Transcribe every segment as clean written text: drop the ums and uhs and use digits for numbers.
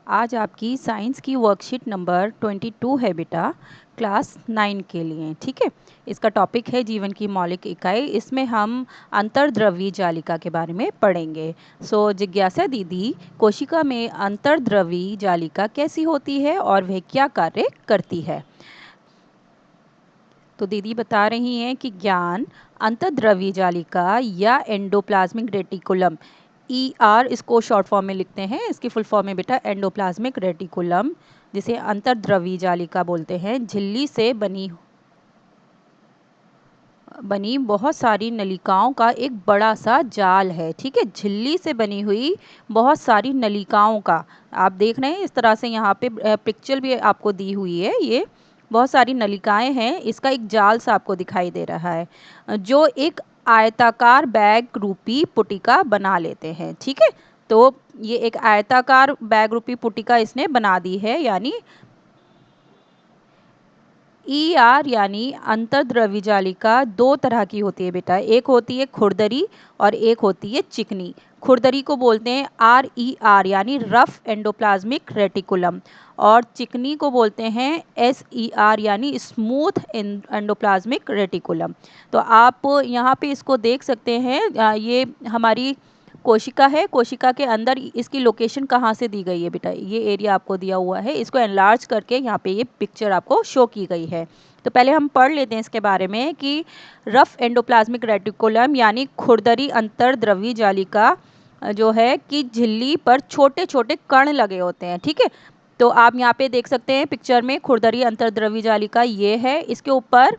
आज आपकी साइंस की वर्कशीट नंबर 22 है बेटा, क्लास 9 के लिए। ठीक है, इसका टॉपिक है जीवन की मौलिक इकाई। इसमें हम अंतर्द्रव्यी जालिका के बारे में पढ़ेंगे। जिज्ञासा दीदी, कोशिका में अंतर्द्रव्यी जालिका कैसी होती है और वह क्या कार्य करती है? तो दीदी बता रही हैं कि ज्ञान अंतर्द्रव्यी जालिका या एंडोप्लाज्मिक रेटिकुलम, ER इसको शॉर्ट फॉर्म में लिखते हैं। इसकी फुल फॉर्म है बेटा एंडोप्लाज्मिक रेटिकुलम, जिसे अंतर्द्रव्यी जालिका बोलते हैं। झिल्ली से बनी बहुत सारी नलिकाओं का एक बड़ा सा जाल है। ठीक है, झिल्ली से बनी हुई बहुत सारी नलिकाओं का, आप देख रहे हैं इस तरह से यहाँ पे पिक्चर भी आपको दी हुई है। ये बहुत सारी नलिकाएं हैं, इसका एक जाल सा आपको दिखाई दे रहा है, जो एक आयताकार बैग रूपी पुटिका बना लेते हैं। ठीक है, तो ये एक आयताकार बैग रूपी पुटिका इसने बना दी है। यानी ER यानी अंतर्द्रव्यी जालिका दो तरह की होती है बेटा, एक होती है खुरदरी और एक होती है चिकनी। खुरदरी को बोलते हैं RER यानी रफ एंडोप्लाज्मिक रेटिकुलम, और चिकनी को बोलते हैं SER यानी स्मूथ एंडोप्लाज्मिक रेटिकुलम। तो आप यहाँ पे इसको देख सकते हैं, ये हमारी कोशिका है। कोशिका के अंदर इसकी लोकेशन कहाँ से दी गई है बेटा, ये एरिया आपको दिया हुआ है, इसको एनलार्ज करके यहाँ पे ये पिक्चर आपको शो की गई है। तो पहले हम पढ़ लेते हैं इसके बारे में कि रफ एंडोप्लाज्मिक रेटिकुलम यानी खुरदरी अंतर्द्रव्यी जालिका जो है कि झिल्ली पर छोटे छोटे कण लगे होते हैं। ठीक है, तो आप यहाँ पे देख सकते हैं पिक्चर में खुरदरी अंतर्द्रव्यी जालिका ये है, इसके ऊपर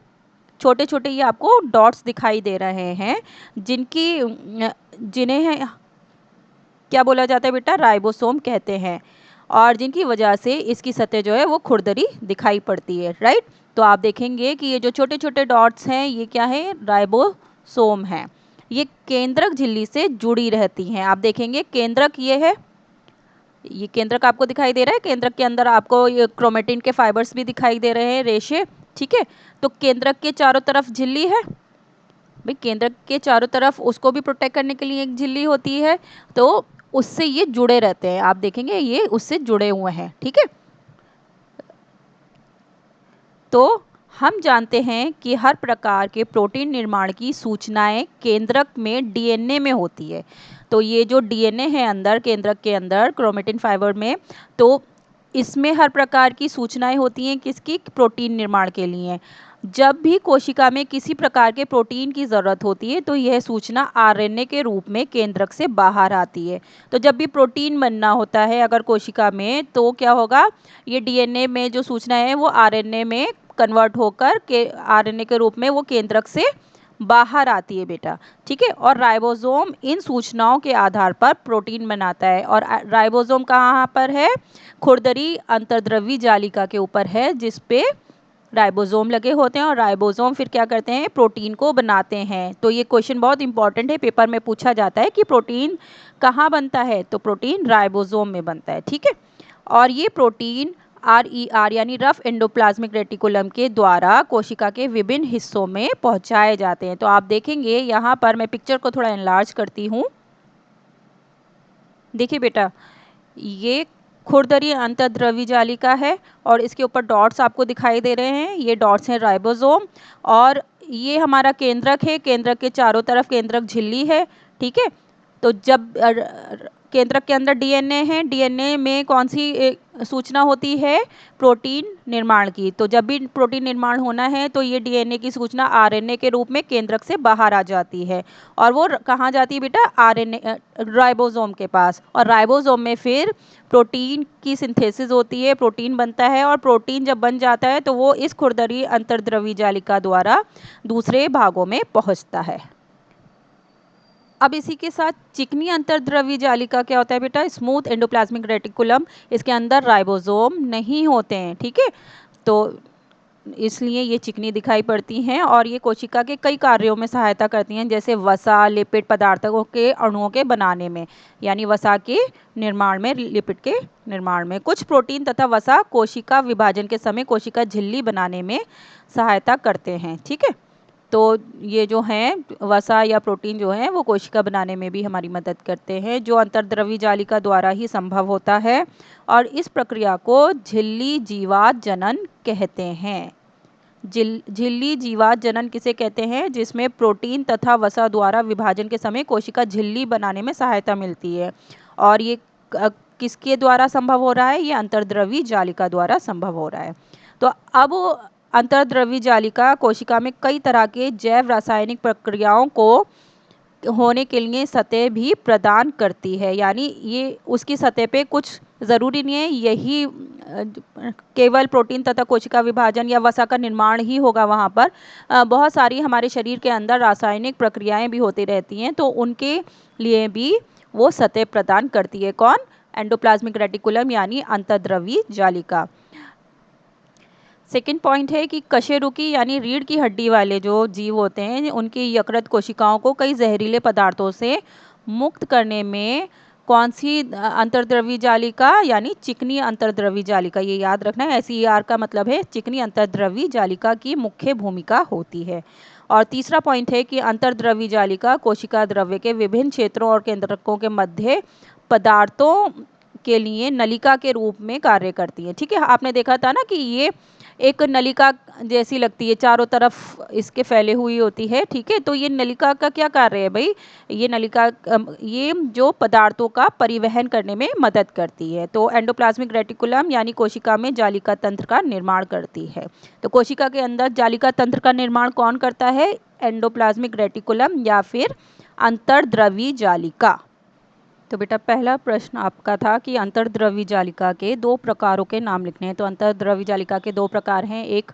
छोटे छोटे ये आपको डॉट्स दिखाई दे रहे हैं, जिन्हें क्या बोला जाता है बेटा, राइबोसोम कहते हैं, और जिनकी वजह से इसकी सतह जो है वो खुरदरी दिखाई पड़ती है। राइट, तो आप देखेंगे कि ये जो छोटे छोटे डॉट्स हैं ये क्या है, राइबोसोम है। ये केंद्रक झिल्ली से जुड़ी रहती हैं। आप देखेंगे केंद्रक ये है, ये केंद्रक आपको दिखाई दे रहा है। केंद्रक के अंदर आपको ये क्रोमेटिन के फाइबर्स भी दिखाई दे रहे हैं, रेशे। ठीक है, तो केंद्रक के चारों तरफ झिल्ली है भाई, केंद्रक के चारों तरफ उसको भी प्रोटेक्ट करने के लिए एक झिल्ली होती है, तो उससे ये जुड़े रहते हैं। आप देखेंगे ये उससे जुड़े हुए हैं। ठीक है, तो हम जानते हैं कि हर प्रकार के प्रोटीन निर्माण की सूचनाएं केंद्रक में DNA में होती है। तो ये जो DNA है अंदर केंद्रक के अंदर क्रोमेटिन फाइबर में, तो इसमें हर प्रकार की सूचनाएं होती हैं किसकी, प्रोटीन निर्माण के लिए। जब भी कोशिका में किसी प्रकार के प्रोटीन की ज़रूरत होती है तो यह सूचना RNA के रूप में केंद्रक से बाहर आती है। तो जब भी प्रोटीन बनना होता है अगर कोशिका में, तो क्या होगा, ये DNA में जो सूचना है वो RNA में कन्वर्ट होकर के RNA के रूप में वो केंद्रक से बाहर आती है बेटा। ठीक है, और राइबोसोम इन सूचनाओं के आधार पर प्रोटीन बनाता है। और राइबोसोम कहाँ पर है, खुरदरी अंतर्द्रव्यी जालिका के ऊपर है, जिस पे राइबोसोम लगे होते हैं, और राइबोसोम फिर क्या करते हैं, प्रोटीन को बनाते हैं। तो ये क्वेश्चन बहुत इंपॉर्टेंट है, पेपर में पूछा जाता है कि प्रोटीन कहाँ बनता है, तो प्रोटीन राइबोसोम में बनता है। ठीक है, और ये प्रोटीन RER यानी रफ एंडोप्लाज्मिक रेटिकुलम के द्वारा कोशिका के विभिन्न हिस्सों में पहुंचाए जाते हैं। तो आप देखेंगे यहाँ पर, मैं पिक्चर को थोड़ा एनलार्ज करती हूँ। देखिए बेटा, ये खुरदरी अंतर्द्रव्यी जालिका है और इसके ऊपर डॉट्स आपको दिखाई दे रहे हैं, ये डॉट्स हैं राइबोसोम, और ये हमारा केंद्रक है। केंद्रक के चारों तरफ केंद्रक झिल्ली है। ठीक है, तो जब केंद्रक के अंदर DNA है, DNA में कौन सी सूचना होती है, प्रोटीन निर्माण की। तो जब भी प्रोटीन निर्माण होना है तो ये DNA की सूचना RNA के रूप में केंद्रक से बाहर आ जाती है, और वो कहाँ जाती है बेटा, RNA राइबोसोम के पास, और राइबोसोम में फिर प्रोटीन की सिंथेसिस होती है, प्रोटीन बनता है, और प्रोटीन जब बन जाता है तो वो इस खुरदरी अंतर्द्रव्यी जालिका द्वारा दूसरे भागों में पहुंचता है। अब इसी के साथ चिकनी अंतर्द्रव्यी जालिका क्या होता है बेटा, स्मूथ एंडोप्लाज्मिक रेटिकुलम, इसके अंदर राइबोसोम नहीं होते हैं। ठीक है, तो इसलिए ये चिकनी दिखाई पड़ती हैं, और ये कोशिका के कई कार्यों में सहायता करती हैं, जैसे वसा, लिपिड पदार्थों के अणुओं के बनाने में, यानी वसा के निर्माण में, लिपिड के निर्माण में। कुछ प्रोटीन तथा वसा कोशिका विभाजन के समय कोशिका झिल्ली बनाने में सहायता करते हैं। ठीक है, तो ये जो हैं वसा या प्रोटीन जो है वो कोशिका बनाने में भी हमारी मदद करते हैं, जो अंतर्द्रव्य जालिका द्वारा ही संभव होता है, और इस प्रक्रिया को झिल्ली जीवात जनन कहते हैं। झिल्ली जीवात जनन किसे कहते हैं? जिसमें प्रोटीन तथा वसा द्वारा विभाजन के समय कोशिका झिल्ली बनाने में सहायता मिलती है, और ये किसके द्वारा संभव हो रहा है? ये अंतर्द्रव्य जालिका द्वारा संभव हो रहा है। तो अब अंतर्द्रव्य जालिका कोशिका में कई तरह के जैव रासायनिक प्रक्रियाओं को होने के लिए सतह भी प्रदान करती है, यानी ये उसकी सतह पे कुछ ज़रूरी नहीं है यही केवल प्रोटीन तथा कोशिका विभाजन या वसा का निर्माण ही होगा वहाँ पर। बहुत सारी हमारे शरीर के अंदर रासायनिक प्रक्रियाएं भी होती रहती हैं, तो उनके लिए भी वो सतह प्रदान करती है। कौन? एंडोप्लाज्मिक रेटिकुलम यानी अंतर्द्रव्य जालिका। सेकेंड पॉइंट है कि कशेरुकी यानी रीढ़ की हड्डी वाले जो जीव होते हैं उनकी यकृत कोशिकाओं को कई जहरीले पदार्थों से मुक्त करने में कौन सी अंतर्द्रव्य जालिका यानी चिकनी अंतर्द्रव्य जालिका, ये याद रखना है, SER का मतलब है चिकनी अंतर्द्रव्य जालिका की मुख्य भूमिका होती है। और तीसरा पॉइंट है कि अंतर्द्रव्य जालिका कोशिका द्रव्य के विभिन्न क्षेत्रों और केंद्रकों के मध्य पदार्थों के लिए नलिका के रूप में कार्य करती है। ठीक है, आपने देखा था ना कि ये एक नलिका जैसी लगती है, चारों तरफ इसके फैले हुई होती है। ठीक है, तो ये नलिका का क्या कार्य है भाई? ये नलिका ये जो पदार्थों का परिवहन करने में मदद करती है। तो एंडोप्लाज्मिक रेटिकुलम यानी कोशिका में जालिका तंत्र का निर्माण करती है। तो कोशिका के अंदर जालिका तंत्र का निर्माण कौन करता है? एंडोप्लाज्मिक रेटिकुलम या फिर अंतर्द्रव्य जालिका। तो बेटा पहला प्रश्न आपका था कि अंतर्द्रव्य जालिका के दो प्रकारों के नाम लिखने हैं। तो अंतर्द्रव्य जालिका के दो प्रकार हैं, एक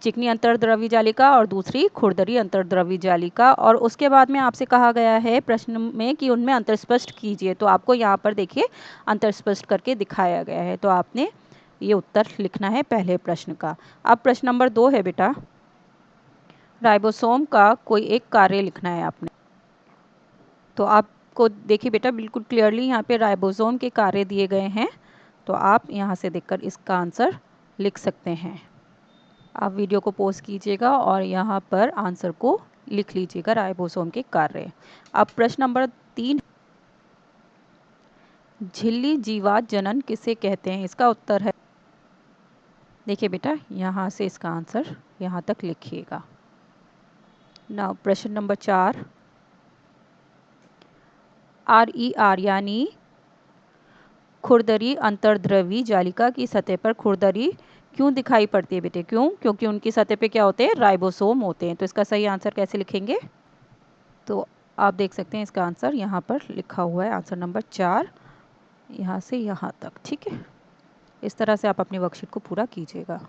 चिकनी अंतर्द्रव्य जालिका और दूसरी खुरदरी अंतर्द्रव्य जालिका। और उसके बाद में आपसे कहा गया है प्रश्न में कि उनमें अंतर्स्पष्ट कीजिए। तो आपको यहाँ पर देखिए अंतर्स्पष्ट करके दिखाया गया है, तो आपने ये उत्तर लिखना है पहले प्रश्न का। अब प्रश्न नंबर 2 है बेटा, राइबोसोम का कोई एक कार्य लिखना है आपने। तो आपको देखिए बेटा बिल्कुल क्लियरली यहाँ पे राइबोसोम के कार्य दिए गए हैं, तो आप यहाँ से देखकर इसका आंसर लिख सकते हैं। आप वीडियो को पॉज कीजिएगा और यहाँ पर आंसर को लिख लीजिएगा, राइबोसोम के कार्य। अब प्रश्न नंबर 3, झिल्ली जीवात जनन किसे कहते हैं? इसका उत्तर है, देखिए बेटा यहाँ से इसका आंसर यहाँ तक लिखिएगा। नाउ प्रश्न नंबर 4, RER यानी खुरदरी अंतर्द्रव्य जालिका की सतह पर खुरदरी क्यों दिखाई पड़ती है बेटे? क्यों? क्योंकि उनकी सतह पे क्या होते हैं? राइबोसोम होते हैं। तो इसका सही आंसर कैसे लिखेंगे? तो आप देख सकते हैं इसका आंसर यहाँ पर लिखा हुआ है, आंसर नंबर 4 यहाँ से यहाँ तक। ठीक है, इस तरह से आप अपनी वर्कशीट को पूरा कीजिएगा।